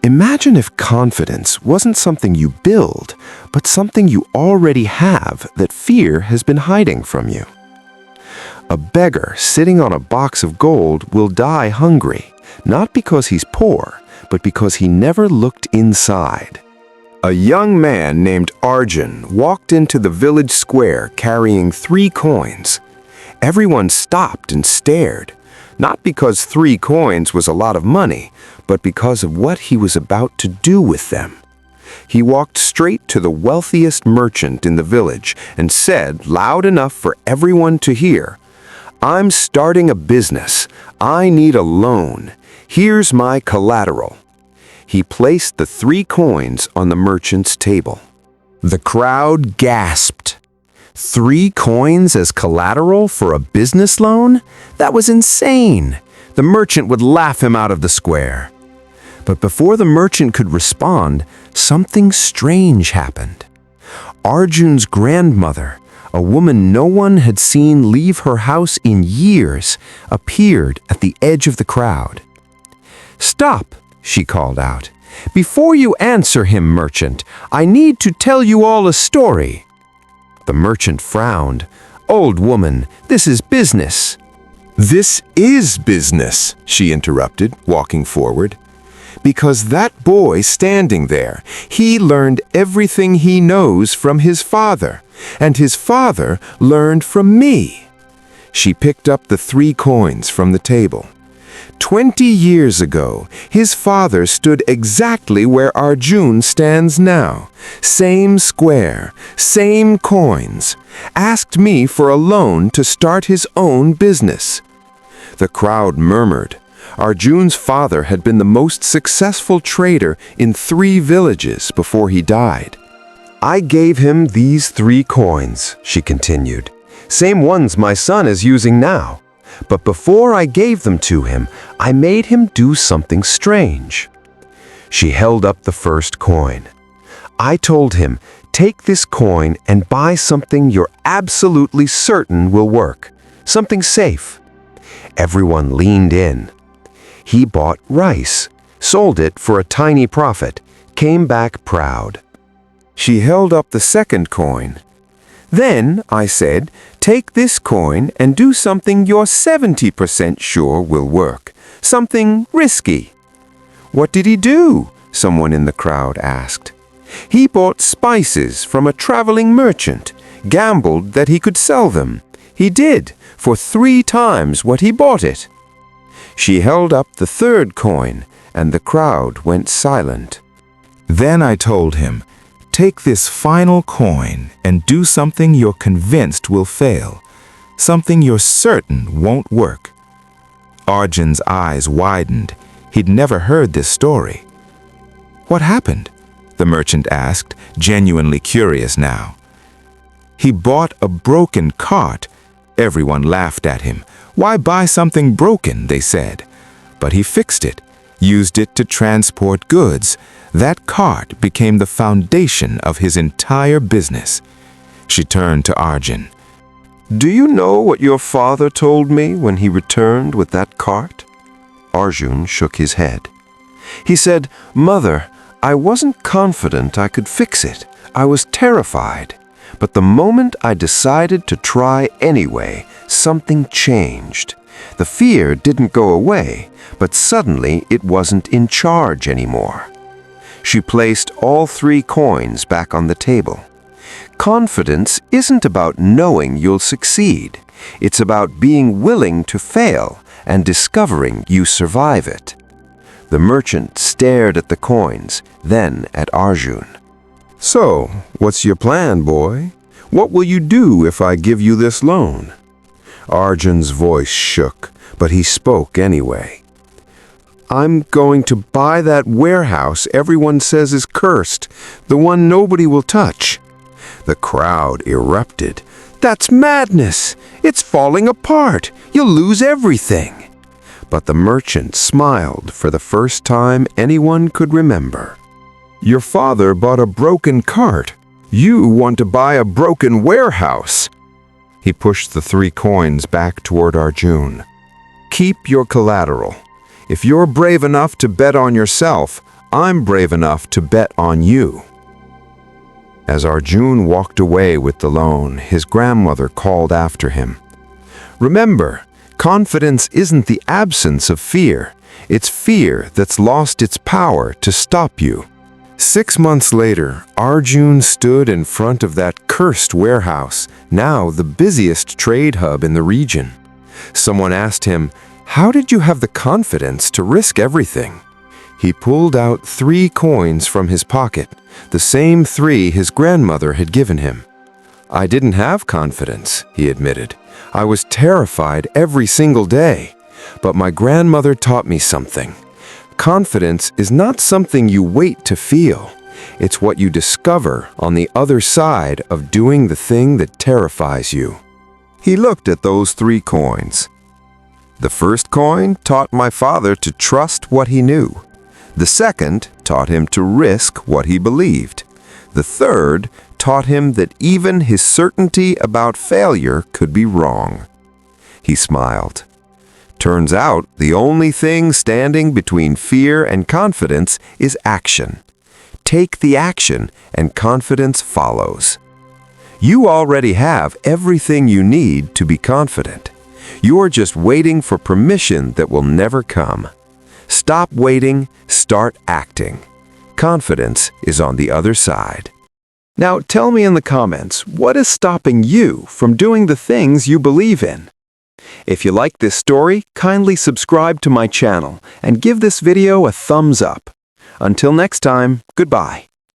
Imagine if confidence wasn't something you build, but something you already have that fear has been hiding from you. A beggar sitting on a box of gold will die hungry, not because he's poor, but because he never looked inside. A young man named Arjun walked into the village square carrying 3 coins. Everyone stopped and stared, not because 3 coins was a lot of money, but because of what he was about to do with them. He walked straight to the wealthiest merchant in the village and said, loud enough for everyone to hear, "I'm starting a business. I need a loan. Here's my collateral." He placed the 3 coins on the merchant's table. The crowd gasped. 3 coins as collateral for a business loan? That was insane. The merchant would laugh him out of the square. But before the merchant could respond, something strange happened. Arjun's grandmother, a woman no one had seen leave her house in years, appeared at the edge of the crowd. "Stop," she called out. "Before you answer him, merchant, I need to tell you all a story." The merchant frowned. "Old woman, this is business." "This is business," she interrupted, walking forward. "Because that boy standing there, he learned everything he knows from his father, and his father learned from me." She picked up the 3 coins from the table. 20 years ago, his father stood exactly where Arjun stands now. Same square, same coins. Asked me for a loan to start his own business. The crowd murmured. Arjun's father had been the most successful trader in 3 villages before he died. "I gave him these 3 coins," she continued. "Same ones my son is using now. But before I gave them to him, I made him do something strange." She held up the first coin. "I told him, take this coin and buy something you're absolutely certain will work. Something safe." Everyone leaned in. He bought rice, sold it for a tiny profit, came back proud. She held up the second coin. "Then," I said, "take this coin and do something you're 70% sure will work. Something risky." "What did he do?" someone in the crowd asked. "He bought spices from a traveling merchant, gambled that he could sell them. He did, for 3 times what he bought it." She held up the third coin, and the crowd went silent. Then I told him, "Take this final coin and do something you're convinced will fail, something you're certain won't work." Arjun's eyes widened. He'd never heard this story. "What happened?" the merchant asked, genuinely curious now. "He bought a broken cart." Everyone laughed at him. "Why buy something broken?" they said. "But he fixed it, used it to transport goods. That cart became the foundation of his entire business." She turned to Arjun. "Do you know what your father told me when he returned with that cart?" Arjun shook his head. "He said, 'Mother, I wasn't confident I could fix it. I was terrified. But the moment I decided to try anyway, something changed. The fear didn't go away, but suddenly it wasn't in charge anymore." She placed all 3 coins back on the table. Confidence isn't about knowing you'll succeed. It's about being willing to fail and discovering you survive it. The merchant stared at the coins, then at Arjun. "So, what's your plan, boy? What will you do if I give you this loan?" Arjun's voice shook, but he spoke anyway. "I'm going to buy that warehouse everyone says is cursed, the one nobody will touch." The crowd erupted. "That's madness! It's falling apart! You'll lose everything!" But the merchant smiled for the first time anyone could remember. "Your father bought a broken cart. You want to buy a broken warehouse." He pushed the 3 coins back toward Arjun. "Keep your collateral. If you're brave enough to bet on yourself, I'm brave enough to bet on you." As Arjun walked away with the loan, his grandmother called after him. "Remember, confidence isn't the absence of fear. It's fear that's lost its power to stop you." 6 months later, Arjun stood in front of that cursed warehouse, now the busiest trade hub in the region. Someone asked him, "How did you have the confidence to risk everything?" He pulled out 3 coins from his pocket, the same 3 his grandmother had given him. "I didn't have confidence," he admitted. "I was terrified every single day. But my grandmother taught me something. Confidence is not something you wait to feel. It's what you discover on the other side of doing the thing that terrifies you." He looked at those 3 coins. The first coin taught my father to trust what he knew. The second taught him to risk what he believed. The third taught him that even his certainty about failure could be wrong. He smiled. Turns out, the only thing standing between fear and confidence is action. Take the action, and confidence follows. You already have everything you need to be confident. You're just waiting for permission that will never come. Stop waiting, start acting. Confidence is on the other side. Now tell me in the comments, what is stopping you from doing the things you believe in? If you like this story, kindly subscribe to my channel and give this video a thumbs up. Until next time, goodbye.